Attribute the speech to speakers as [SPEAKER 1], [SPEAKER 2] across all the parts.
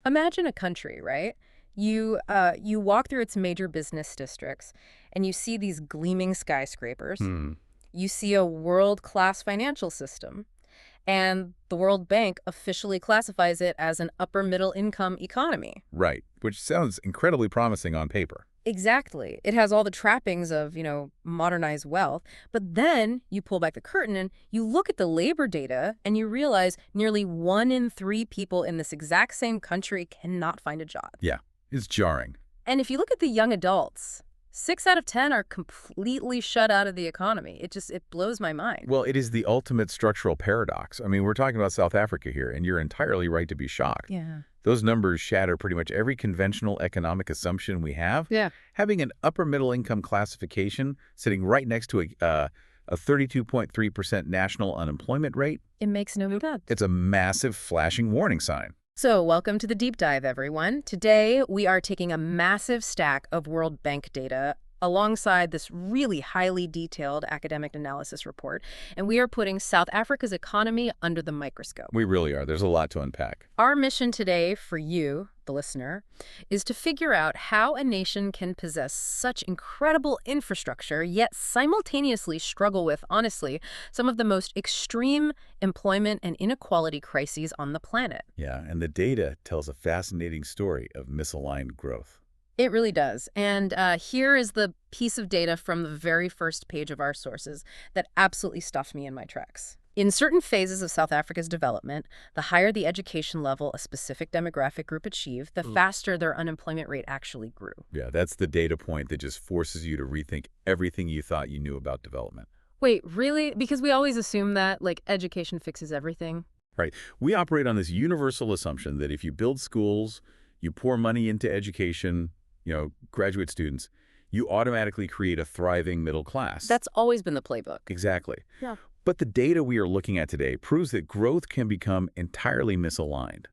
[SPEAKER 1] Imagine a country, right? You walk through its major business districts, and you see these gleaming skyscrapers.
[SPEAKER 2] Hmm.
[SPEAKER 1] You see a world-class financial system, and the World Bank officially classifies it as an upper-middle-income economy.
[SPEAKER 2] Right, which sounds incredibly promising on paper.
[SPEAKER 1] Exactly. It has all the trappings of, modernized wealth. But then you pull back the curtain and you look at the labor data and you realize nearly 1 in 3 people in this exact same country cannot find a job.
[SPEAKER 2] Yeah, it's jarring.
[SPEAKER 1] And if you look at the young adults, 6 out of 10 are completely shut out of the economy. It blows my mind.
[SPEAKER 2] Well, it is the ultimate structural paradox. I mean, we're talking about South Africa here, and you're entirely right to be shocked.
[SPEAKER 1] Yeah.
[SPEAKER 2] Those numbers shatter pretty much every conventional economic assumption we have.
[SPEAKER 1] Yeah.
[SPEAKER 2] Having an upper middle income classification sitting right next to a 32.3% national unemployment rate,
[SPEAKER 1] It makes no sense.
[SPEAKER 2] it's a massive flashing warning sign.
[SPEAKER 1] So, welcome to the deep dive, everyone. Today, we are taking a massive stack of World Bank data alongside this really highly detailed academic analysis report, and we are putting South Africa's economy under the microscope.
[SPEAKER 2] We really are. There's a lot to unpack.
[SPEAKER 1] Our mission today for you, the listener, is to figure out how a nation can possess such incredible infrastructure, yet simultaneously struggle with, honestly, some of the most extreme employment and inequality crises on the planet.
[SPEAKER 2] Yeah, and the data tells a fascinating story of misaligned growth.
[SPEAKER 1] It really does. And here is the piece of data from the very first page of our sources that absolutely stuffed me in my tracks. In certain phases of South Africa's development, the higher the education level a specific demographic group achieved, the faster their unemployment rate actually grew.
[SPEAKER 2] Yeah, that's the data point that just forces you to rethink everything you thought you knew about development.
[SPEAKER 1] Wait, really? Because we always assume that, education fixes everything.
[SPEAKER 2] Right. We operate on this universal assumption that if you build schools, you pour money into education, graduate students, you automatically create a thriving middle class.
[SPEAKER 1] That's always been the playbook.
[SPEAKER 2] Exactly.
[SPEAKER 1] Yeah.
[SPEAKER 2] But the data we are looking at today proves that growth can become entirely misaligned.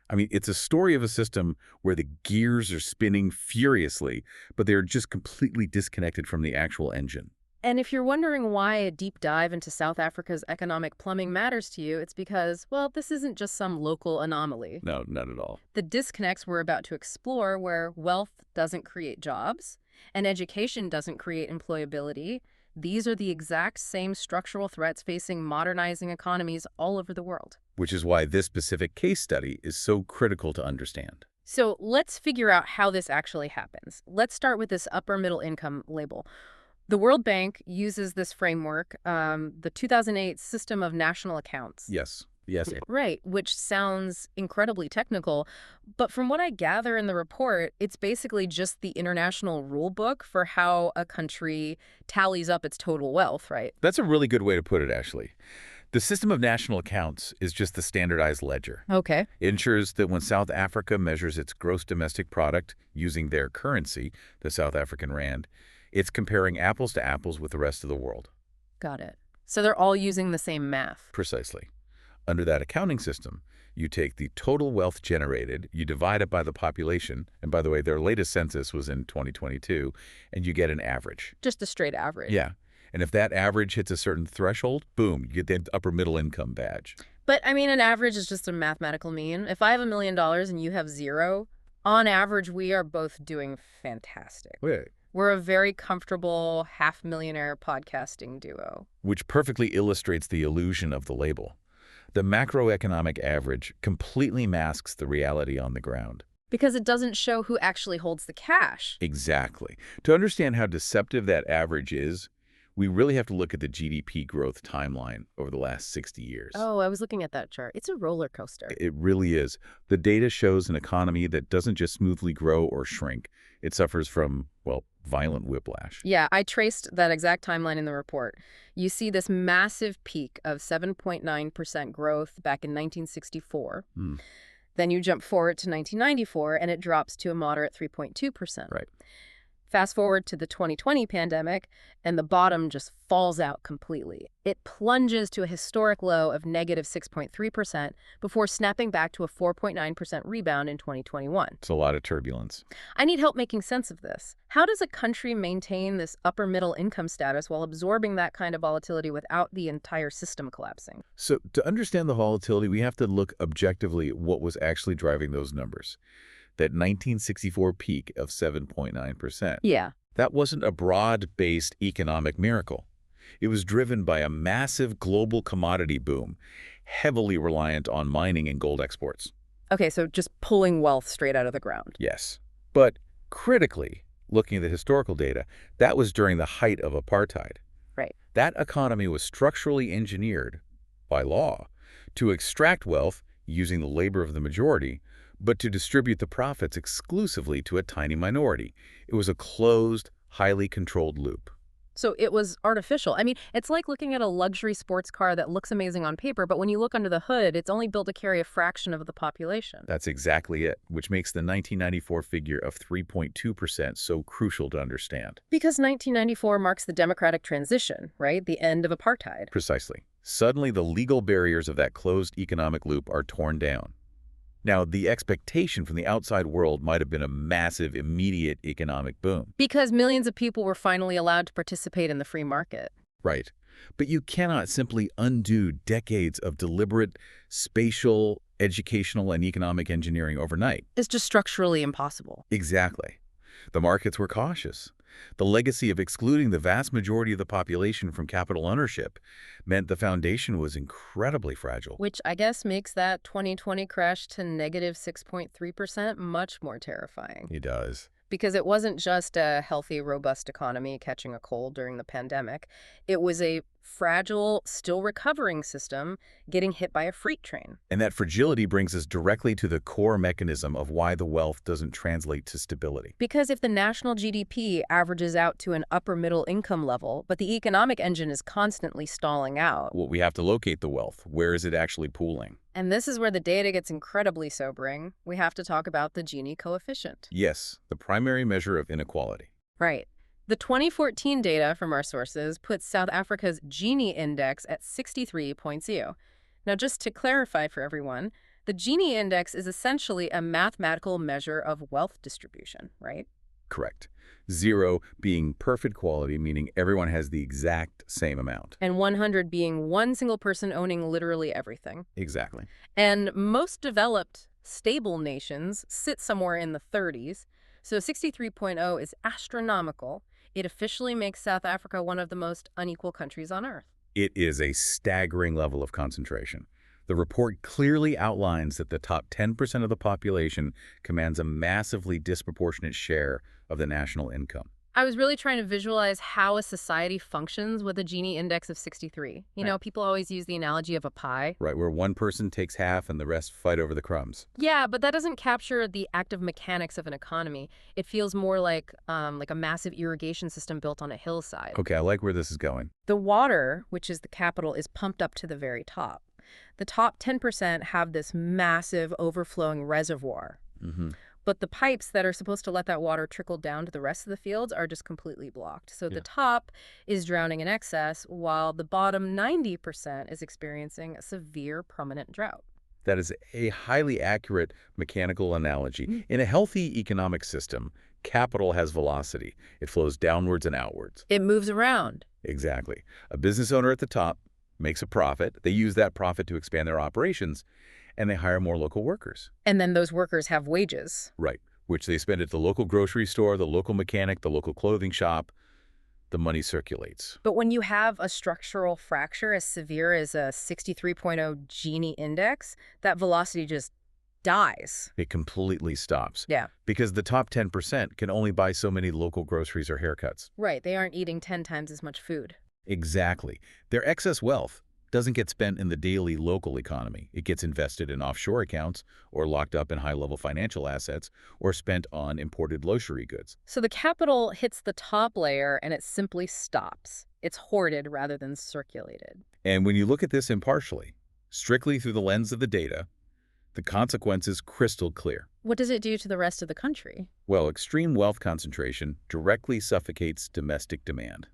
[SPEAKER 2] I mean, it's a story of a system where the gears are spinning furiously, but they're just completely disconnected from the actual engine.
[SPEAKER 1] And if you're wondering why a deep dive into South Africa's economic plumbing matters to you, it's because, well, this isn't just some local anomaly.
[SPEAKER 2] No, not at all.
[SPEAKER 1] The disconnects we're about to explore, where wealth doesn't create jobs and education doesn't create employability, these are the exact same structural threats facing modernizing economies all over the world.
[SPEAKER 2] Which is why this specific case study is so critical to understand.
[SPEAKER 1] So let's figure out how this actually happens. Let's start with this upper middle income label. The World Bank uses this framework, the 2008 System of National Accounts.
[SPEAKER 2] Yes.
[SPEAKER 1] Right, which sounds incredibly technical. But from what I gather in the report, it's basically just the international rule book for how a country tallies up its total wealth, right?
[SPEAKER 2] That's a really good way to put it, Ashley. The System of National Accounts is just the standardized ledger.
[SPEAKER 1] Okay.
[SPEAKER 2] It ensures that when South Africa measures its gross domestic product using their currency, the South African rand, it's comparing apples to apples with the rest of the world.
[SPEAKER 1] Got it. So they're all using the same math.
[SPEAKER 2] Precisely. Under that accounting system, you take the total wealth generated, you divide it by the population, and by the way, their latest census was in 2022, and you get an average.
[SPEAKER 1] Just a straight average.
[SPEAKER 2] Yeah. And if that average hits a certain threshold, boom, you get the upper middle income badge.
[SPEAKER 1] But, I mean, an average is just a mathematical mean. If I have $1 million and you have zero, on average, we are both doing fantastic.
[SPEAKER 2] Wait.
[SPEAKER 1] We're a very comfortable half-millionaire podcasting duo.
[SPEAKER 2] Which perfectly illustrates the illusion of the label. The macroeconomic average completely masks the reality on the ground.
[SPEAKER 1] Because it doesn't show who actually holds the cash.
[SPEAKER 2] Exactly. To understand how deceptive that average is, we really have to look at the GDP growth timeline over the last 60 years.
[SPEAKER 1] Oh, I was looking at that chart. It's a roller coaster.
[SPEAKER 2] It really is. The data shows an economy that doesn't just smoothly grow or shrink. It suffers from, well, violent whiplash.
[SPEAKER 1] Yeah, I traced that exact timeline in the report. You see this massive peak of 7.9% growth back in 1964. Then you jump forward to 1994, and it drops to a moderate 3.2%.
[SPEAKER 2] Right.
[SPEAKER 1] Fast forward to the 2020 pandemic, and the bottom just falls out completely. It plunges to a historic low of negative 6.3% before snapping back to a 4.9% rebound in 2021.
[SPEAKER 2] It's a lot of turbulence.
[SPEAKER 1] I need help making sense of this. How does a country maintain this upper middle income status while absorbing that kind of volatility without the entire system collapsing?
[SPEAKER 2] So to understand the volatility, we have to look objectively at what was actually driving those numbers. That 1964 peak of 7.9%.
[SPEAKER 1] Yeah.
[SPEAKER 2] That wasn't a broad-based economic miracle. It was driven by a massive global commodity boom, heavily reliant on mining and gold exports.
[SPEAKER 1] Okay, so just pulling wealth straight out of the ground.
[SPEAKER 2] Yes. But critically, looking at the historical data, that was during the height of apartheid.
[SPEAKER 1] Right.
[SPEAKER 2] That economy was structurally engineered, by law, to extract wealth using the labor of the majority, but to distribute the profits exclusively to a tiny minority. It was a closed, highly controlled loop.
[SPEAKER 1] So it was artificial. I mean, it's like looking at a luxury sports car that looks amazing on paper, but when you look under the hood, it's only built to carry a fraction of the population.
[SPEAKER 2] That's exactly it, which makes the 1994 figure of 3.2% so crucial to understand.
[SPEAKER 1] Because 1994 marks the democratic transition, right? The end of apartheid.
[SPEAKER 2] Precisely. Suddenly, the legal barriers of that closed economic loop are torn down. Now, the expectation from the outside world might have been a massive, immediate economic boom.
[SPEAKER 1] Because millions of people were finally allowed to participate in the free market.
[SPEAKER 2] Right. But you cannot simply undo decades of deliberate spatial, educational, and economic engineering overnight.
[SPEAKER 1] It's just structurally impossible.
[SPEAKER 2] Exactly. The markets were cautious. The legacy of excluding the vast majority of the population from capital ownership meant the foundation was incredibly fragile.
[SPEAKER 1] Which I guess makes that 2020 crash to negative 6.3% much more terrifying.
[SPEAKER 2] It does.
[SPEAKER 1] Because it wasn't just a healthy, robust economy catching a cold during the pandemic. It was a fragile, still recovering system getting hit by a freight train.
[SPEAKER 2] And that fragility brings us directly to the core mechanism of why the wealth doesn't translate to stability.
[SPEAKER 1] Because if the national GDP averages out to an upper middle income level, but the economic engine is constantly stalling out.
[SPEAKER 2] Well, we have to locate the wealth. Where is it actually pooling?
[SPEAKER 1] And this is where the data gets incredibly sobering. We have to talk about the Gini coefficient.
[SPEAKER 2] Yes, the primary measure of inequality.
[SPEAKER 1] Right. The 2014 data from our sources puts South Africa's Gini index at 63.0. Now, just to clarify for everyone, the Gini index is essentially a mathematical measure of wealth distribution, right?
[SPEAKER 2] Correct. 0 being perfect quality, meaning everyone has the exact same amount.
[SPEAKER 1] And 100 being one single person owning literally everything.
[SPEAKER 2] Exactly.
[SPEAKER 1] And most developed, stable nations sit somewhere in the 30s. So 63.0 is astronomical. It officially makes South Africa one of the most unequal countries on Earth.
[SPEAKER 2] It is a staggering level of concentration. The report clearly outlines that the top 10% of the population commands a massively disproportionate share of the national income.
[SPEAKER 1] I was really trying to visualize how a society functions with a Gini index of 63. You know, people always use the analogy of a pie.
[SPEAKER 2] Right, where one person takes half and the rest fight over the crumbs.
[SPEAKER 1] Yeah, but that doesn't capture the active mechanics of an economy. It feels more like a massive irrigation system built on a hillside.
[SPEAKER 2] Okay, I like where this is going.
[SPEAKER 1] The water, which is the capital, is pumped up to the very top. The top 10% have this massive overflowing reservoir. But the pipes that are supposed to let that water trickle down to the rest of the fields are just completely blocked. So the top is drowning in excess, while the bottom 90% is experiencing a severe permanent drought.
[SPEAKER 2] That is a highly accurate mechanical analogy. In a healthy economic system, capital has velocity. It flows downwards and outwards.
[SPEAKER 1] It moves around.
[SPEAKER 2] Exactly. A business owner at the top makes a profit. They use that profit to expand their operations, and they hire more local workers.
[SPEAKER 1] And then those workers have wages.
[SPEAKER 2] Right, which they spend at the local grocery store, the local mechanic, the local clothing shop. The money circulates.
[SPEAKER 1] But when you have a structural fracture as severe as a 63.0 Gini index, that velocity just dies.
[SPEAKER 2] It completely stops.
[SPEAKER 1] Yeah.
[SPEAKER 2] Because the top 10% can only buy so many local groceries or haircuts.
[SPEAKER 1] Right, they aren't eating 10 times as much food.
[SPEAKER 2] Exactly. Their excess wealth doesn't get spent in the daily local economy. It gets invested in offshore accounts or locked up in high-level financial assets or spent on imported luxury goods.
[SPEAKER 1] So the capital hits the top layer and it simply stops. It's hoarded rather than circulated.
[SPEAKER 2] And when you look at this impartially, strictly through the lens of the data, the consequence is crystal clear.
[SPEAKER 1] What does it do to the rest of the country?
[SPEAKER 2] Well, extreme wealth concentration directly suffocates domestic demand.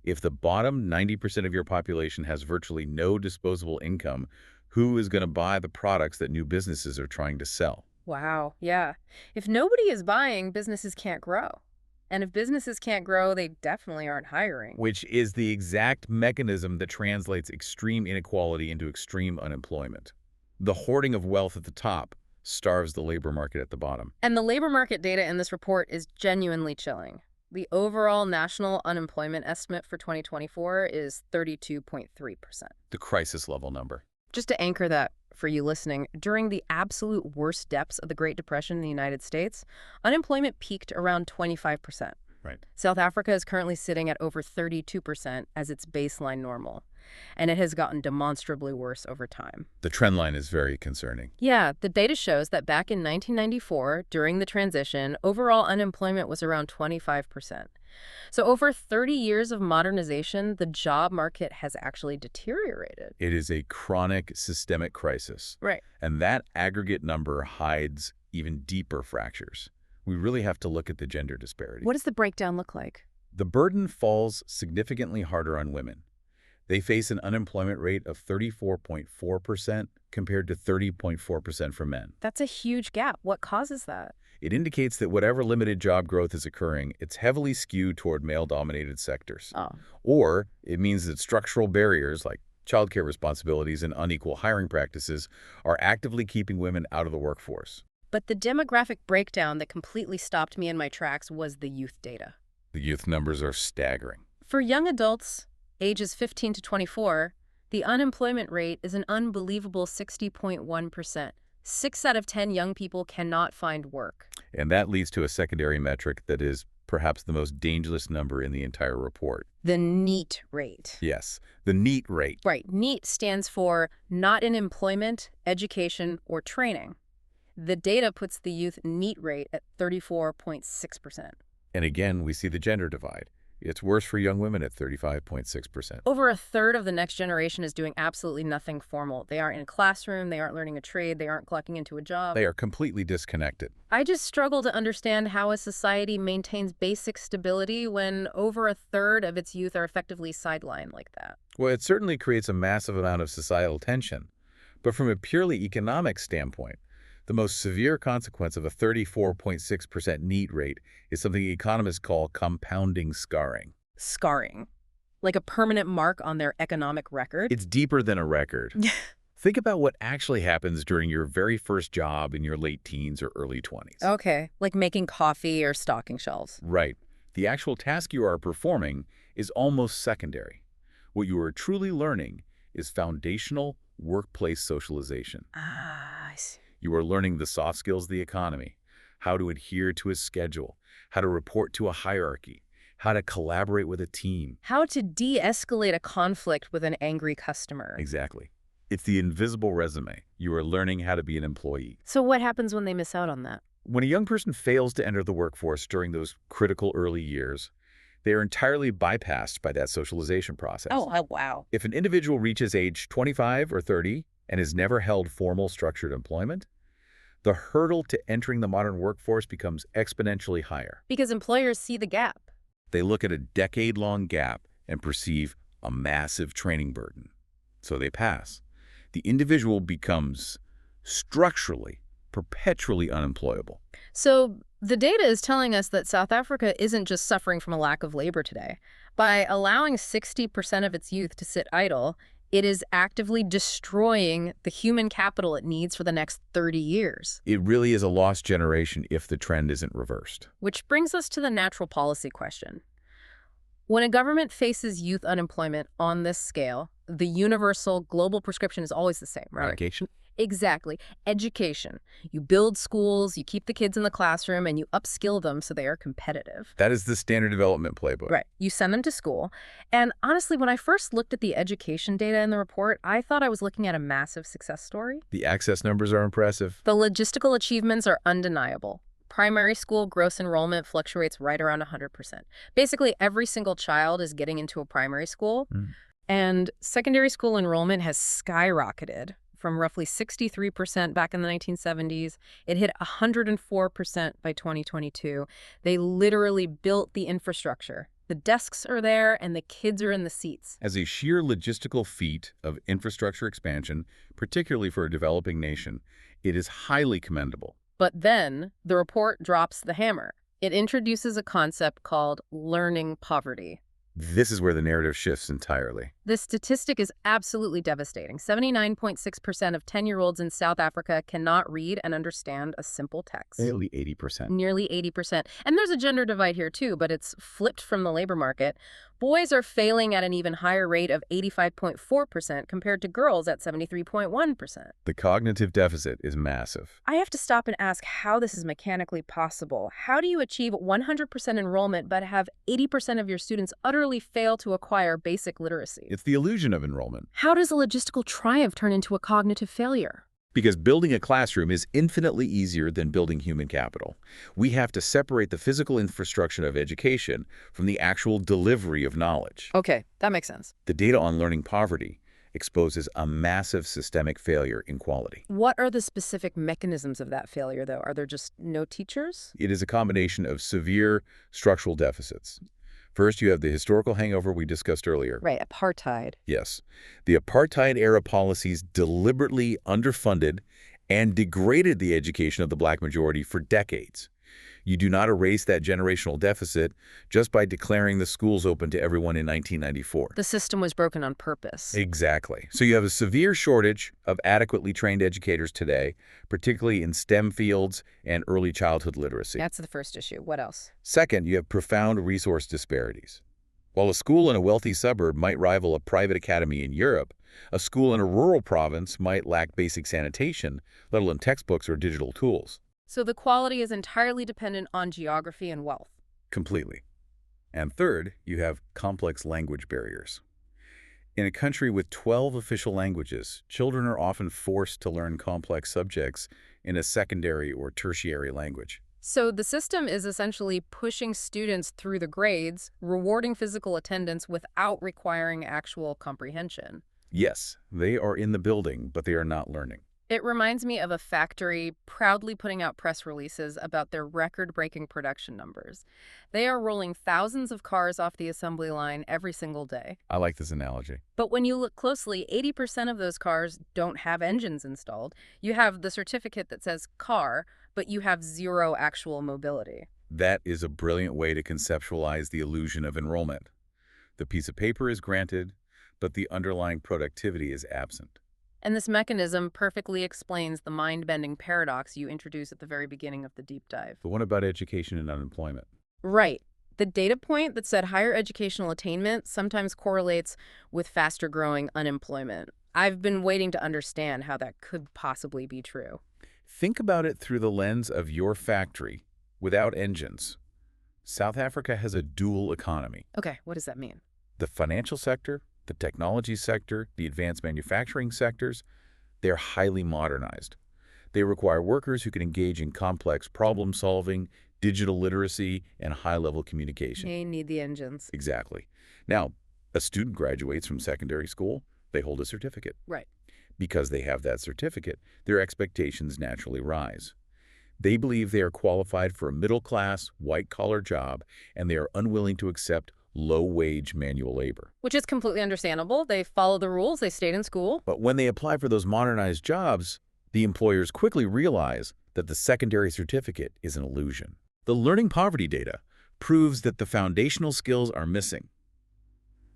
[SPEAKER 2] If the bottom 90% of your population has virtually no disposable income, who is going to buy the products that new businesses are trying to sell?
[SPEAKER 1] Wow, yeah. If nobody is buying, businesses can't grow. And if businesses can't grow, they definitely aren't hiring.
[SPEAKER 2] Which is the exact mechanism that translates extreme inequality into extreme unemployment. The hoarding of wealth at the top starves the labor market at the bottom.
[SPEAKER 1] And the labor market data in this report is genuinely chilling. The overall national unemployment estimate for 2024 is 32.3%.
[SPEAKER 2] The crisis level number.
[SPEAKER 1] Just to anchor that for you listening, during the absolute worst depths of the Great Depression in the United States, unemployment peaked around 25%.
[SPEAKER 2] Right.
[SPEAKER 1] South Africa is currently sitting at over 32% as its baseline normal, and it has gotten demonstrably worse over time.
[SPEAKER 2] The trend line is very concerning.
[SPEAKER 1] Yeah, the data shows that back in 1994, during the transition, overall unemployment was around 25%. So over 30 years of modernization, the job market has actually deteriorated.
[SPEAKER 2] It is a chronic systemic crisis.
[SPEAKER 1] Right.
[SPEAKER 2] And that aggregate number hides even deeper fractures. We really have to look at the gender disparity.
[SPEAKER 1] What does the breakdown look like?
[SPEAKER 2] The burden falls significantly harder on women. They face an unemployment rate of 34.4% compared to 30.4% for men.
[SPEAKER 1] That's a huge gap. What causes that?
[SPEAKER 2] It indicates that whatever limited job growth is occurring, it's heavily skewed toward male-dominated sectors.
[SPEAKER 1] Oh.
[SPEAKER 2] Or it means that structural barriers like childcare responsibilities and unequal hiring practices are actively keeping women out of the workforce.
[SPEAKER 1] But the demographic breakdown that completely stopped me in my tracks was the youth data.
[SPEAKER 2] The youth numbers are staggering.
[SPEAKER 1] For young adults, ages 15 to 24, the unemployment rate is an unbelievable 60.1%. 6 out of 10 young people cannot find work.
[SPEAKER 2] And that leads to a secondary metric that is perhaps the most dangerous number in the entire report.
[SPEAKER 1] The NEET rate.
[SPEAKER 2] Yes, the NEET rate.
[SPEAKER 1] Right. NEET stands for not in employment, education, or training. The data puts the youth NEET rate at 34.6%.
[SPEAKER 2] And again, we see the gender divide. It's worse for young women at 35.6%.
[SPEAKER 1] Over a third of the next generation is doing absolutely nothing formal. They aren't in a classroom, they aren't learning a trade, they aren't clocking into a job.
[SPEAKER 2] They are completely disconnected.
[SPEAKER 1] I just struggle to understand how a society maintains basic stability when over a third of its youth are effectively sidelined like that.
[SPEAKER 2] Well, it certainly creates a massive amount of societal tension. But from a purely economic standpoint, the most severe consequence of a 34.6% NEET rate is something economists call compounding scarring.
[SPEAKER 1] Scarring. Like a permanent mark on their economic record?
[SPEAKER 2] It's deeper than a record. Think about what actually happens during your very first job in your late teens or early 20s.
[SPEAKER 1] Okay, like making coffee or stocking shelves.
[SPEAKER 2] Right. The actual task you are performing is almost secondary. What you are truly learning is foundational workplace socialization.
[SPEAKER 1] Ah, I see.
[SPEAKER 2] You are learning the soft skills of the economy, how to adhere to a schedule, how to report to a hierarchy, how to collaborate with a team.
[SPEAKER 1] How to de-escalate a conflict with an angry customer.
[SPEAKER 2] Exactly. It's the invisible resume. You are learning how to be an employee.
[SPEAKER 1] So what happens when they miss out on that?
[SPEAKER 2] When a young person fails to enter the workforce during those critical early years, they are entirely bypassed by that socialization process.
[SPEAKER 1] Oh, wow.
[SPEAKER 2] If an individual reaches age 25 or 30 and has never held formal structured employment, the hurdle to entering the modern workforce becomes exponentially higher.
[SPEAKER 1] Because employers see the gap.
[SPEAKER 2] They look at a decade-long gap and perceive a massive training burden. So they pass. The individual becomes structurally, perpetually unemployable.
[SPEAKER 1] So the data is telling us that South Africa isn't just suffering from a lack of labor today. By allowing 60% of its youth to sit idle, it is actively destroying the human capital it needs for the next 30 years.
[SPEAKER 2] It really is a lost generation if the trend isn't reversed.
[SPEAKER 1] Which brings us to the natural policy question. When a government faces youth unemployment on this scale, the universal global prescription is always the same, right?
[SPEAKER 2] Education?
[SPEAKER 1] Exactly. Education. You build schools, you keep the kids in the classroom, and you upskill them so they are competitive.
[SPEAKER 2] That is the standard development playbook.
[SPEAKER 1] Right. You send them to school. And honestly, when I first looked at the education data in the report, I thought I was looking at a massive success story.
[SPEAKER 2] The access numbers are impressive.
[SPEAKER 1] The logistical achievements are undeniable. Primary school gross enrollment fluctuates right around 100%. Basically, every single child is getting into a primary school, and secondary school enrollment has skyrocketed from roughly 63% back in the 1970s. It hit 104% by 2022. They literally built the infrastructure. The desks are there and the kids are in the seats.
[SPEAKER 2] As a sheer logistical feat of infrastructure expansion, particularly for a developing nation, it is highly commendable.
[SPEAKER 1] But then the report drops the hammer. It introduces a concept called learning poverty.
[SPEAKER 2] This is where the narrative shifts entirely.
[SPEAKER 1] This statistic is absolutely devastating. 79.6% of 10-year-olds in South Africa cannot read and understand a simple text.
[SPEAKER 2] Nearly 80%.
[SPEAKER 1] Nearly 80%. And there's a gender divide here too, but it's flipped from the labor market. Boys are failing at an even higher rate of 85.4% compared to girls at 73.1%.
[SPEAKER 2] The cognitive deficit is massive.
[SPEAKER 1] I have to stop and ask how this is mechanically possible. How do you achieve 100% enrollment but have 80% of your students utterly fail to acquire basic literacy?
[SPEAKER 2] It's the illusion of enrollment.
[SPEAKER 1] How does a logistical triumph turn into a cognitive failure?
[SPEAKER 2] Because building a classroom is infinitely easier than building human capital. We have to separate the physical infrastructure of education from the actual delivery of knowledge.
[SPEAKER 1] Okay, that makes sense.
[SPEAKER 2] The data on learning poverty exposes a massive systemic failure in quality.
[SPEAKER 1] What are the specific mechanisms of that failure, though? Are there just no teachers?
[SPEAKER 2] It is a combination of severe structural deficits. First, you have the historical hangover we discussed earlier.
[SPEAKER 1] Right, apartheid.
[SPEAKER 2] Yes. The apartheid-era policies deliberately underfunded and degraded the education of the black majority for decades. You do not erase that generational deficit just by declaring the schools open to everyone in 1994.
[SPEAKER 1] The system was broken on purpose.
[SPEAKER 2] Exactly. So you have a severe shortage of adequately trained educators today, particularly in STEM fields and early childhood literacy.
[SPEAKER 1] That's the first issue. What else?
[SPEAKER 2] Second, you have profound resource disparities. While a school in a wealthy suburb might rival a private academy in Europe, a school in a rural province might lack basic sanitation, let alone textbooks or digital tools.
[SPEAKER 1] So the quality is entirely dependent on geography and wealth.
[SPEAKER 2] Completely. And third, you have complex language barriers. In a country with 12 official languages, children are often forced to learn complex subjects in a secondary or tertiary language.
[SPEAKER 1] So the system is essentially pushing students through the grades, rewarding physical attendance without requiring actual comprehension.
[SPEAKER 2] Yes, they are in the building, but they are not learning.
[SPEAKER 1] It reminds me of a factory proudly putting out press releases about their record-breaking production numbers. They are rolling thousands of cars off the assembly line every single day.
[SPEAKER 2] I like this analogy.
[SPEAKER 1] But when you look closely, 80% of those cars don't have engines installed. You have the certificate that says car, but you have zero actual mobility.
[SPEAKER 2] That is a brilliant way to conceptualize the illusion of enrollment. The piece of paper is granted, but the underlying productivity is absent.
[SPEAKER 1] And this mechanism perfectly explains the mind-bending paradox you introduced at the very beginning of the deep dive.
[SPEAKER 2] The one about education and unemployment.
[SPEAKER 1] Right. The data point that said higher educational attainment sometimes correlates with faster growing unemployment. I've been waiting to understand how that could possibly be true.
[SPEAKER 2] Think about it through the lens of your factory without engines. South Africa has a dual economy.
[SPEAKER 1] Okay, what does that mean?
[SPEAKER 2] The financial sector, the technology sector, the advanced manufacturing sectors, they're highly modernized. They require workers who can engage in complex problem solving, digital literacy, and high-level communication.
[SPEAKER 1] They need the engines.
[SPEAKER 2] Exactly. Now, a student graduates from secondary school, they hold a certificate.
[SPEAKER 1] Right.
[SPEAKER 2] Because they have that certificate, their expectations naturally rise. They believe they are qualified for a middle-class, white-collar job, and they are unwilling to accept low-wage manual labor.
[SPEAKER 1] Which is completely understandable. They follow the rules. They stayed in school.
[SPEAKER 2] But when they apply for those modernized jobs, the employers quickly realize that the secondary certificate is an illusion. The learning poverty data proves that the foundational skills are missing.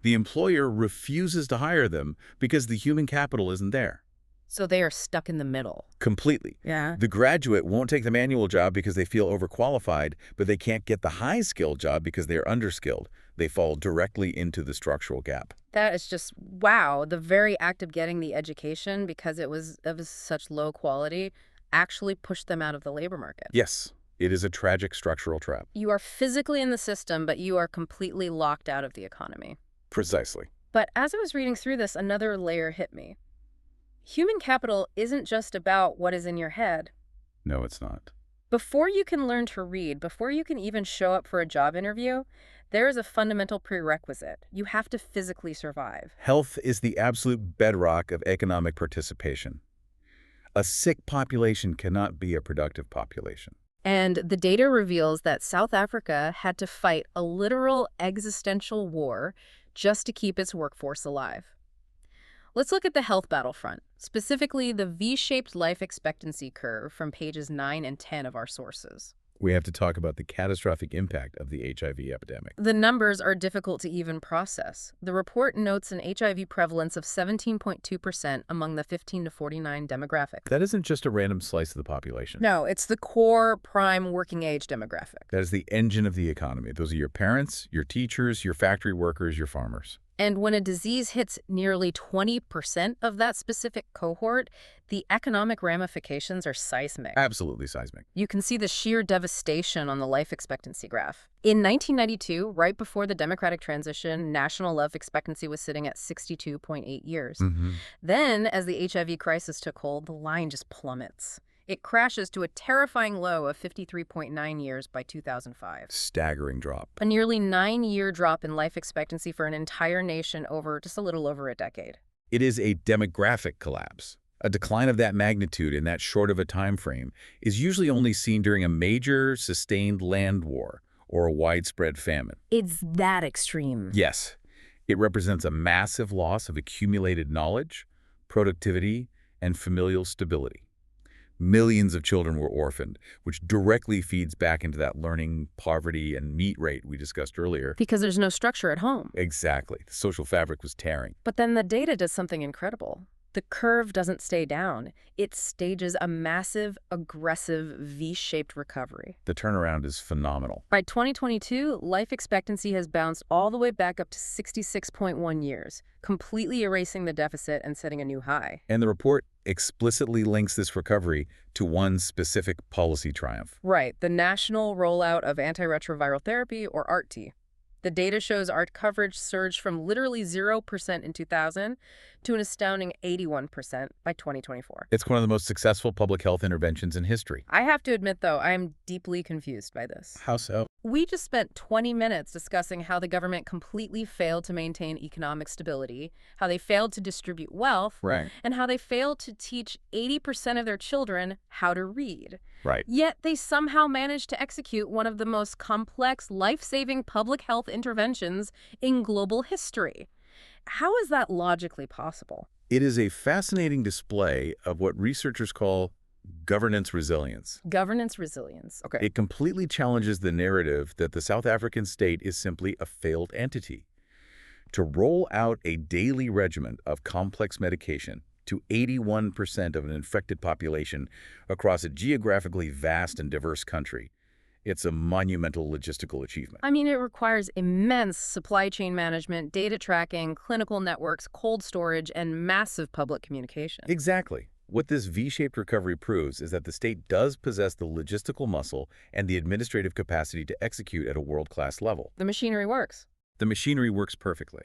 [SPEAKER 2] The employer refuses to hire them because the human capital isn't there.
[SPEAKER 1] So they are stuck in the middle.
[SPEAKER 2] Completely.
[SPEAKER 1] Yeah.
[SPEAKER 2] The graduate won't take the manual job because they feel overqualified, but they can't get the high-skilled job because they're underskilled. They fall directly into the structural gap.
[SPEAKER 1] That is just, wow. The very act of getting the education, because it was of such low quality, actually pushed them out of the labor market.
[SPEAKER 2] Yes, it is a tragic structural trap.
[SPEAKER 1] You are physically in the system, but you are completely locked out of the economy.
[SPEAKER 2] Precisely.
[SPEAKER 1] But as I was reading through this, another layer hit me. Human capital isn't just about what is in your head.
[SPEAKER 2] No, it's not.
[SPEAKER 1] Before you can learn to read, before you can even show up for a job interview, there is a fundamental prerequisite. You have to physically survive.
[SPEAKER 2] Health is the absolute bedrock of economic participation. A sick population cannot be a productive population.
[SPEAKER 1] And the data reveals that South Africa had to fight a literal existential war just to keep its workforce alive. Let's look at the health battlefront, specifically the V-shaped life expectancy curve from pages 9 and 10 of our sources.
[SPEAKER 2] We have to talk about the catastrophic impact of the HIV epidemic.
[SPEAKER 1] The numbers are difficult to even process. The report notes an HIV prevalence of 17.2% among the 15 to 49 demographic.
[SPEAKER 2] That isn't just a random slice of the population.
[SPEAKER 1] No, it's the core prime working age demographic.
[SPEAKER 2] That is the engine of the economy. Those are your parents, your teachers, your factory workers, your farmers.
[SPEAKER 1] And when a disease hits nearly 20% of that specific cohort, the economic ramifications are seismic.
[SPEAKER 2] Absolutely seismic.
[SPEAKER 1] You can see the sheer devastation on the life expectancy graph. In 1992, right before the democratic transition, national life expectancy was sitting at 62.8 years. Then, as the HIV crisis took hold, the line just plummets. It crashes to a terrifying low of 53.9 years by 2005.
[SPEAKER 2] Staggering drop.
[SPEAKER 1] A nearly 9-year drop in life expectancy for an entire nation over just a little over a decade.
[SPEAKER 2] It is a demographic collapse. A decline of that magnitude in that short of a time frame is usually only seen during a major, sustained land war or a widespread famine.
[SPEAKER 1] It's that extreme.
[SPEAKER 2] Yes, it represents a massive loss of accumulated knowledge, productivity, and familial stability. Millions of children were orphaned, which directly feeds back into that learning, poverty, and meat rate we discussed earlier.
[SPEAKER 1] Because there's no structure at home.
[SPEAKER 2] Exactly. The social fabric was tearing.
[SPEAKER 1] But then the data does something incredible. The curve doesn't stay down. It stages a massive, aggressive V-shaped recovery.
[SPEAKER 2] The turnaround is phenomenal.
[SPEAKER 1] By 2022, life expectancy has bounced all the way back up to 66.1 years, completely erasing the deficit and setting a new high.
[SPEAKER 2] And the report explicitly links this recovery to one specific policy triumph.
[SPEAKER 1] Right, the national rollout of antiretroviral therapy, or ART-T. The data shows ART coverage surged from literally 0% in 2000 to an astounding 81% by 2024.
[SPEAKER 2] It's one of the most successful public health interventions in history.
[SPEAKER 1] I have to admit, though, I am deeply confused by this.
[SPEAKER 2] How so?
[SPEAKER 1] We just spent 20 minutes discussing how the government completely failed to maintain economic stability, how they failed to distribute wealth,
[SPEAKER 2] Right.
[SPEAKER 1] and how they failed to teach 80% of their children how to read.
[SPEAKER 2] Right.
[SPEAKER 1] Yet they somehow managed to execute one of the most complex, life-saving public health interventions in global history. How is that logically possible?
[SPEAKER 2] It is a fascinating display of what researchers call governance resilience.
[SPEAKER 1] Governance resilience. Okay.
[SPEAKER 2] It completely challenges the narrative that the South African state is simply a failed entity. To roll out a daily regimen of complex medication to 81% of an infected population across a geographically vast and diverse country, it's a monumental logistical achievement.
[SPEAKER 1] I mean, it requires immense supply chain management, data tracking, clinical networks, cold storage, and massive public communication.
[SPEAKER 2] Exactly. What this V-shaped recovery proves is that the state does possess the logistical muscle and the administrative capacity to execute at a world-class level.
[SPEAKER 1] The machinery works.
[SPEAKER 2] The machinery works perfectly.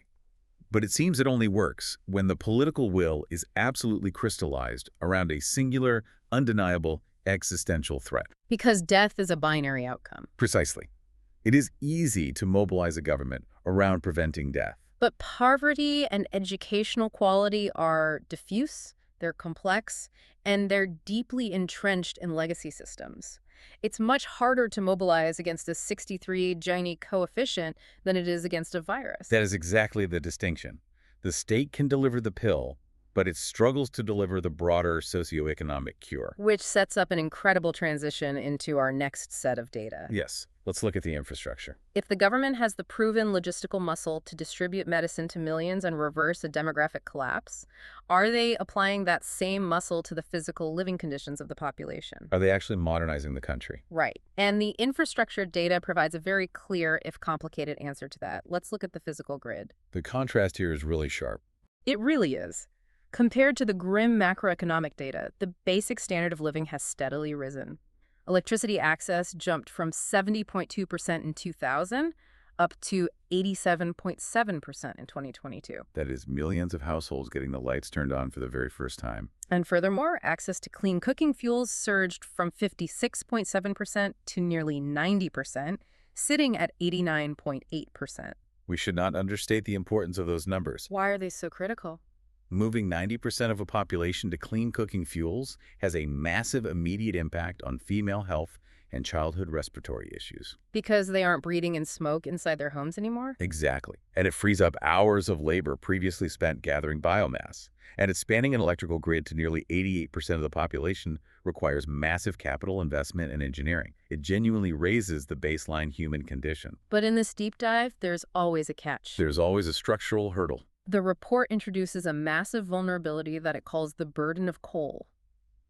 [SPEAKER 2] But it seems it only works when the political will is absolutely crystallized around a singular, undeniable, existential threat.
[SPEAKER 1] Because death is a binary outcome.
[SPEAKER 2] Precisely. It is easy to mobilize a government around preventing death.
[SPEAKER 1] But poverty and educational quality are diffuse, they're complex, and they're deeply entrenched in legacy systems. It's much harder to mobilize against a 63 Gini coefficient than it is against a virus.
[SPEAKER 2] That is exactly the distinction. The state can deliver the pill, but it struggles to deliver the broader socioeconomic cure.
[SPEAKER 1] Which sets up an incredible transition into our next set of data.
[SPEAKER 2] Yes, let's look at the infrastructure.
[SPEAKER 1] If the government has the proven logistical muscle to distribute medicine to millions and reverse a demographic collapse, are they applying that same muscle to the physical living conditions of the population?
[SPEAKER 2] Are they actually modernizing the country?
[SPEAKER 1] Right. And the infrastructure data provides a very clear, if complicated, answer to that. Let's look at the physical grid.
[SPEAKER 2] The contrast here is really sharp.
[SPEAKER 1] It really is. Compared to the grim macroeconomic data, the basic standard of living has steadily risen. Electricity access jumped from 70.2% in 2000 up to 87.7% in 2022.
[SPEAKER 2] That is millions of households getting the lights turned on for the very first time.
[SPEAKER 1] And furthermore, access to clean cooking fuels surged from 56.7% to nearly 90%, sitting at 89.8%.
[SPEAKER 2] We should not understate the importance of those numbers.
[SPEAKER 1] Why are they so critical?
[SPEAKER 2] Moving 90% of a population to clean cooking fuels has a massive immediate impact on female health and childhood respiratory issues.
[SPEAKER 1] Because they aren't breathing in smoke inside their homes anymore?
[SPEAKER 2] Exactly. And it frees up hours of labor previously spent gathering biomass. And expanding an electrical grid to nearly 88% of the population requires massive capital investment and engineering. It genuinely raises the baseline human condition.
[SPEAKER 1] But in this deep dive, there's always a catch.
[SPEAKER 2] There's always a structural hurdle.
[SPEAKER 1] The report introduces a massive vulnerability that it calls the burden of coal.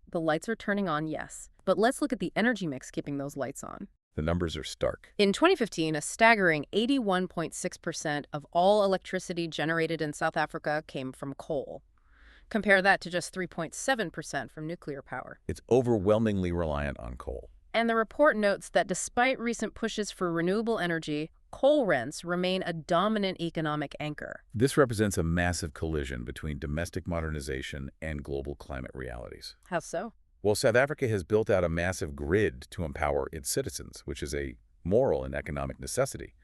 [SPEAKER 1] The lights are turning on, yes. But let's look at the energy mix keeping those lights on.
[SPEAKER 2] The numbers are stark.
[SPEAKER 1] In 2015, a staggering 81.6% of all electricity generated in South Africa came from coal. Compare that to just 3.7% from nuclear power.
[SPEAKER 2] It's overwhelmingly reliant on coal.
[SPEAKER 1] And the report notes that despite recent pushes for renewable energy, coal rents remain a dominant economic anchor.
[SPEAKER 2] This represents a massive collision between domestic modernization and global climate realities.
[SPEAKER 1] How so?
[SPEAKER 2] Well, South Africa has built out a massive grid to empower its citizens, which is a moral and economic necessity.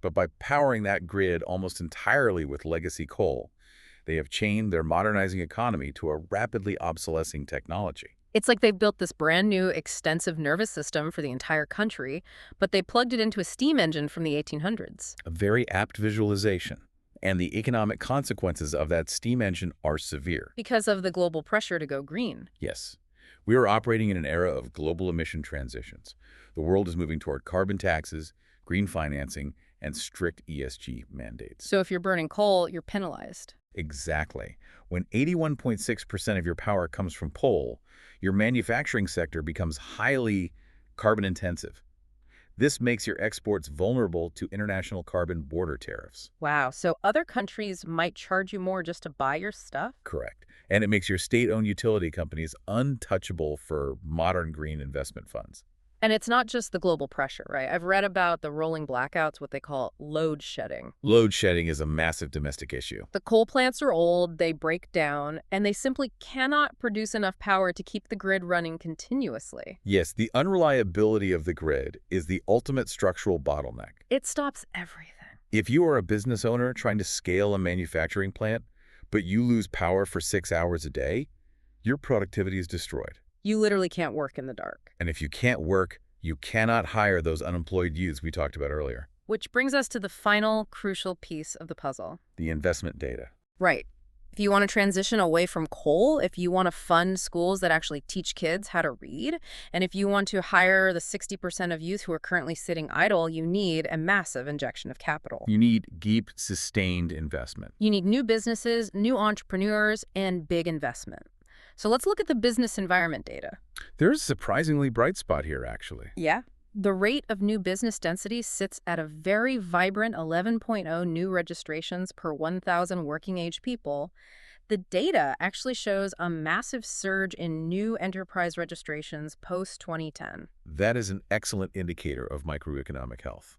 [SPEAKER 2] But by powering that grid almost entirely with legacy coal, they have chained their modernizing economy to a rapidly obsolescing technology.
[SPEAKER 1] It's like they've built this brand new extensive nervous system for the entire country, but they plugged it into a steam engine from the 1800s.
[SPEAKER 2] A very apt visualization. And the economic consequences of that steam engine are severe.
[SPEAKER 1] Because of the global pressure to go green.
[SPEAKER 2] Yes. We are operating in an era of global emission transitions. The world is moving toward carbon taxes, green financing, and strict ESG mandates.
[SPEAKER 1] So if you're burning coal, you're penalized.
[SPEAKER 2] Exactly. When 81.6% of your power comes from coal, your manufacturing sector becomes highly carbon intensive. This makes your exports vulnerable to international carbon border tariffs.
[SPEAKER 1] Wow, so other countries might charge you more just to buy your stuff?
[SPEAKER 2] Correct. And it makes your state-owned utility companies untouchable for modern green investment funds.
[SPEAKER 1] And it's not just the global pressure, right? I've read about the rolling blackouts, what they call load shedding.
[SPEAKER 2] Load shedding is a massive domestic issue.
[SPEAKER 1] The coal plants are old, they break down, and they simply cannot produce enough power to keep the grid running continuously.
[SPEAKER 2] Yes, the unreliability of the grid is the ultimate structural bottleneck.
[SPEAKER 1] It stops everything.
[SPEAKER 2] If you are a business owner trying to scale a manufacturing plant, but you lose power for 6 hours a day, your productivity is destroyed.
[SPEAKER 1] You literally can't work in the dark.
[SPEAKER 2] And if you can't work, you cannot hire those unemployed youths we talked about earlier.
[SPEAKER 1] Which brings us to the final crucial piece of the puzzle.
[SPEAKER 2] The investment data.
[SPEAKER 1] Right. If you want to transition away from coal, if you want to fund schools that actually teach kids how to read, and if you want to hire the 60% of youth who are currently sitting idle, you need a massive injection of capital.
[SPEAKER 2] You need deep, sustained investment.
[SPEAKER 1] You need new businesses, new entrepreneurs, and big investment. So let's look at the business environment data.
[SPEAKER 2] There's a surprisingly bright spot here, actually.
[SPEAKER 1] Yeah. The rate of new business density sits at a very vibrant 11.0 new registrations per 1,000 working-age people. The data actually shows a massive surge in new enterprise registrations post-2010.
[SPEAKER 2] That is an excellent indicator of microeconomic health.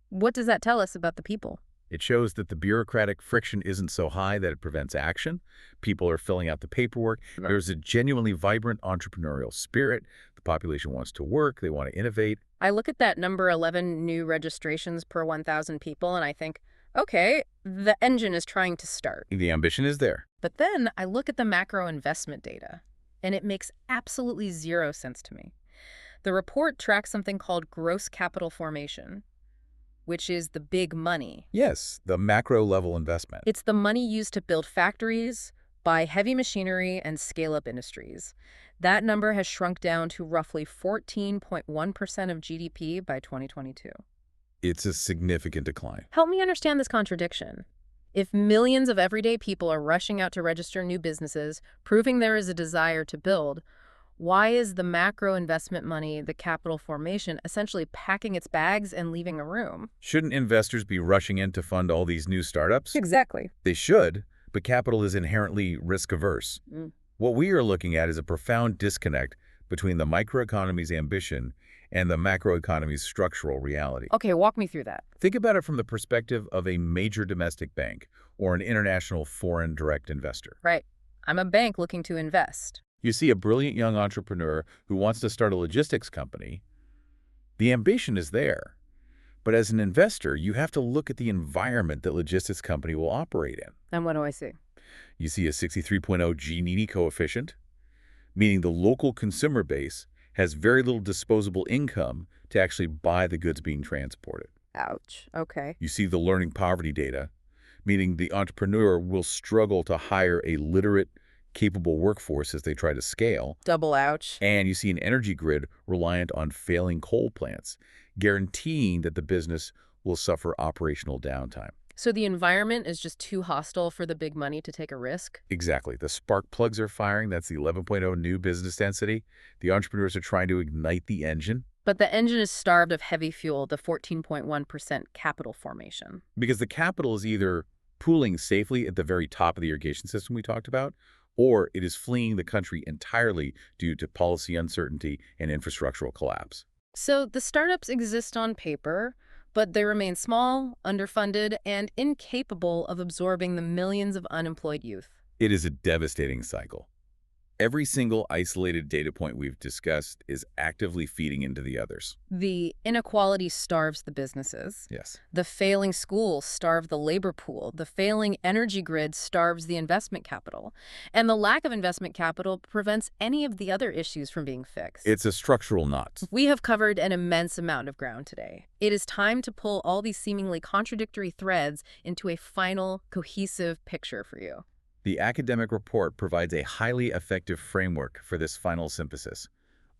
[SPEAKER 1] What does that tell us about the people?
[SPEAKER 2] It shows that the bureaucratic friction isn't so high that it prevents action. People are filling out the paperwork. There's a genuinely vibrant entrepreneurial spirit. The population wants to work. They want to innovate.
[SPEAKER 1] I look at that number 11 new registrations per 1,000 people and I think, okay, the engine is trying to start.
[SPEAKER 2] The ambition is there.
[SPEAKER 1] But then I look at the macro investment data, and it makes absolutely zero sense to me. The report tracks something called gross capital formation, which is the big money.
[SPEAKER 2] Yes, the macro-level investment.
[SPEAKER 1] It's the money used to build factories, buy heavy machinery, and scale up industries. That number has shrunk down to roughly 14.1% of GDP by 2022.
[SPEAKER 2] It's a significant decline.
[SPEAKER 1] Help me understand this contradiction. If millions of everyday people are rushing out to register new businesses, proving there is a desire to build, why is the macro investment money, the capital formation, essentially packing its bags and leaving a room?
[SPEAKER 2] Shouldn't investors be rushing in to fund all these new startups?
[SPEAKER 1] Exactly.
[SPEAKER 2] They should, but capital is inherently risk-averse. What we are looking at is a profound disconnect between the microeconomy's ambition and the macroeconomy's structural reality.
[SPEAKER 1] Okay, walk me through that.
[SPEAKER 2] Think about it from the perspective of a major domestic bank or an international foreign direct investor.
[SPEAKER 1] Right. I'm a bank looking to invest.
[SPEAKER 2] You see a brilliant young entrepreneur who wants to start a logistics company. The ambition is there, But as an investor, you have to look at the environment that logistics company will operate in.
[SPEAKER 1] And what do I see?
[SPEAKER 2] You see a 63.0 Gini coefficient, meaning the local consumer base has very little disposable income to actually buy the goods being transported.
[SPEAKER 1] Ouch. Okay.
[SPEAKER 2] You see the learning poverty data, meaning the entrepreneur will struggle to hire a literate, capable workforce as they try to scale.
[SPEAKER 1] Double ouch.
[SPEAKER 2] And you see an energy grid reliant on failing coal plants, guaranteeing that the business will suffer operational downtime.
[SPEAKER 1] So the environment is just too hostile for the big money to take a risk?
[SPEAKER 2] Exactly. The spark plugs are firing. That's the 11.0 new business density. The entrepreneurs are trying to ignite the engine
[SPEAKER 1] But the engine is starved of heavy fuel, the 14.1% capital formation.
[SPEAKER 2] because the capital is either pooling safely at the very top of the irrigation system we talked about, or it is fleeing the country entirely due to policy uncertainty and infrastructural collapse.
[SPEAKER 1] So the startups exist on paper, but they remain small, underfunded, and incapable of absorbing the millions of unemployed youth.
[SPEAKER 2] It is a devastating cycle. Every single isolated data point we've discussed is actively feeding into the others.
[SPEAKER 1] The inequality starves the businesses.
[SPEAKER 2] Yes.
[SPEAKER 1] The failing schools starve the labor pool. The failing energy grid starves the investment capital. And the lack of investment capital prevents any of the other issues from being fixed.
[SPEAKER 2] It's a structural knot.
[SPEAKER 1] We have covered an immense amount of ground today. It is time to pull all these seemingly contradictory threads into a final, cohesive picture for you.
[SPEAKER 2] The academic report provides a highly effective framework for this final synthesis,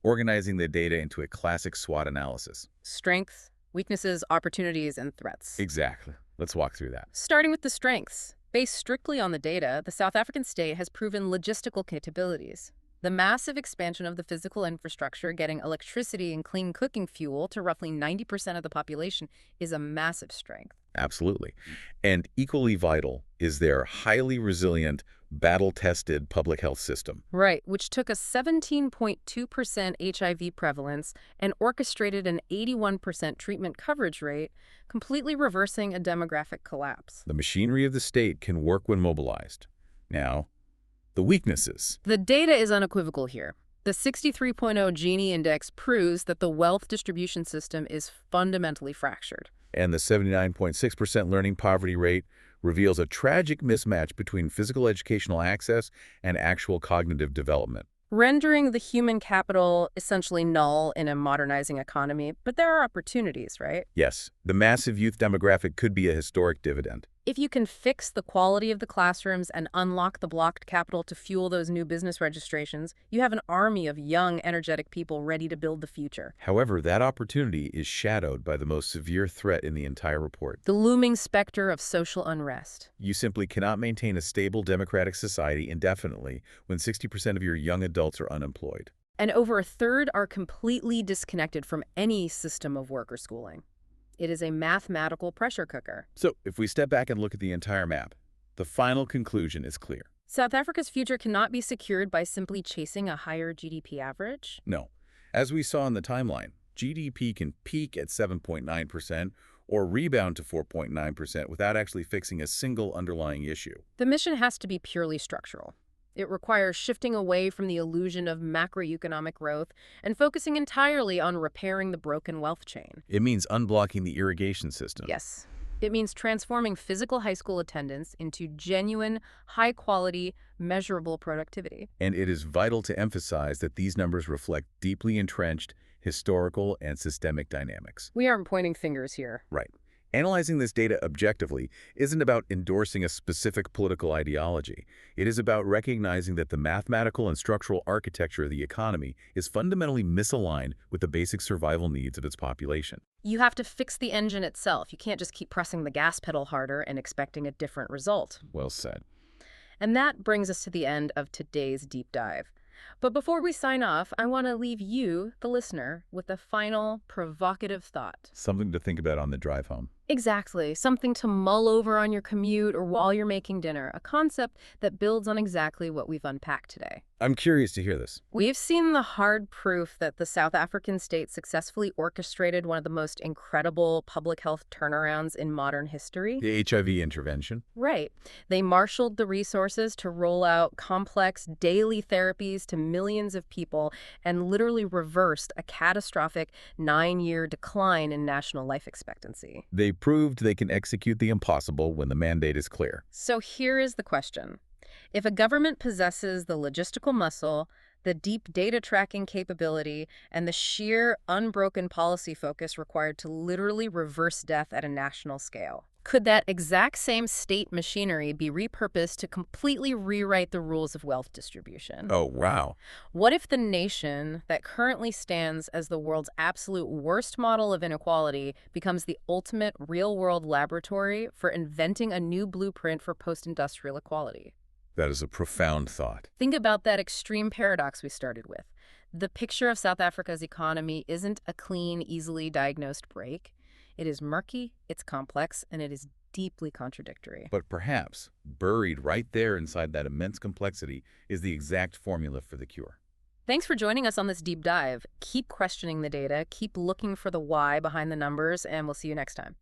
[SPEAKER 2] organizing the data into a classic SWOT analysis.
[SPEAKER 1] Strengths, weaknesses, opportunities, and threats.
[SPEAKER 2] Exactly. Let's walk through that.
[SPEAKER 1] Starting with the strengths. Based strictly on the data, the South African state has proven logistical capabilities. The massive expansion of the physical infrastructure, getting electricity and clean cooking fuel to roughly 90% of the population, is a massive strength.
[SPEAKER 2] Absolutely. And equally vital is their highly resilient, battle-tested public health system.
[SPEAKER 1] Right, which took a 17.2% HIV prevalence and orchestrated an 81% treatment coverage rate, completely reversing a demographic collapse.
[SPEAKER 2] The machinery of the state can work when mobilized. Now, the weaknesses.
[SPEAKER 1] The data is unequivocal here. The 63.0 Gini index proves that the wealth distribution system is fundamentally fractured.
[SPEAKER 2] And the 79.6% learning poverty rate reveals a tragic mismatch between physical educational access and actual cognitive development.
[SPEAKER 1] Rendering the human capital essentially null in a modernizing economy, but there are opportunities, right?
[SPEAKER 2] Yes, the massive youth demographic could be a historic dividend.
[SPEAKER 1] If you can fix the quality of the classrooms and unlock the blocked capital to fuel those new business registrations, you have an army of young, energetic people ready to build the future.
[SPEAKER 2] However, that opportunity is shadowed by the most severe threat in the entire report.
[SPEAKER 1] The looming specter of social unrest.
[SPEAKER 2] You simply cannot maintain a stable democratic society indefinitely when 60% of your young adults are unemployed.
[SPEAKER 1] And over a third are completely disconnected from any system of work or schooling. It is a mathematical pressure cooker.
[SPEAKER 2] So, if we step back and look at the entire map, the final conclusion is clear.
[SPEAKER 1] South Africa's future cannot be secured by simply chasing a higher GDP average.
[SPEAKER 2] No. As we saw in the timeline, GDP can peak at 7.9% or rebound to 4.9% without actually fixing a single underlying issue.
[SPEAKER 1] The mission has to be purely structural. It requires shifting away from the illusion of macroeconomic growth and focusing entirely on repairing the broken wealth chain.
[SPEAKER 2] It means unblocking the irrigation system.
[SPEAKER 1] Yes. It means transforming physical high school attendance into genuine, high-quality, measurable productivity.
[SPEAKER 2] And it is vital to emphasize that these numbers reflect deeply entrenched historical and systemic dynamics.
[SPEAKER 1] We aren't pointing fingers here.
[SPEAKER 2] Right. Analyzing this data objectively isn't about endorsing a specific political ideology. It is about recognizing that the mathematical and structural architecture of the economy is fundamentally misaligned with the basic survival needs of its population.
[SPEAKER 1] You have to fix the engine itself. You can't just keep pressing the gas pedal harder and expecting a different result.
[SPEAKER 2] Well said.
[SPEAKER 1] And that brings us to the end of today's deep dive. But before we sign off, I want to leave you, the listener, with a final provocative thought.
[SPEAKER 2] Something to think about on the drive home.
[SPEAKER 1] Exactly. Something to mull over on your commute or while you're making dinner, a concept that builds on exactly what we've unpacked today.
[SPEAKER 2] I'm curious to hear this.
[SPEAKER 1] We've seen the hard proof that the South African state successfully orchestrated one of the most incredible public health turnarounds in modern history.
[SPEAKER 2] The HIV intervention?
[SPEAKER 1] Right. They marshaled the resources to roll out complex daily therapies to millions of people and literally reversed a catastrophic 9-year decline in national life expectancy.
[SPEAKER 2] They proved they can execute the impossible when the mandate is clear.
[SPEAKER 1] So here is the question. If a government possesses the logistical muscle, the deep data tracking capability, and the sheer unbroken policy focus required to literally reverse death at a national scale, could that exact same state machinery be repurposed to completely rewrite the rules of wealth distribution?
[SPEAKER 2] Oh, wow.
[SPEAKER 1] What if the nation that currently stands as the world's absolute worst model of inequality becomes the ultimate real-world laboratory for inventing a new blueprint for post-industrial equality?
[SPEAKER 2] That is a profound thought.
[SPEAKER 1] Think about that extreme paradox we started with. The picture of South Africa's economy isn't a clean, easily diagnosed break. It is murky, it's complex, and it is deeply contradictory.
[SPEAKER 2] But perhaps, buried right there inside that immense complexity is the exact formula for the cure.
[SPEAKER 1] Thanks for joining us on this deep dive. Keep questioning the data, keep looking for the why behind the numbers, and we'll see you next time.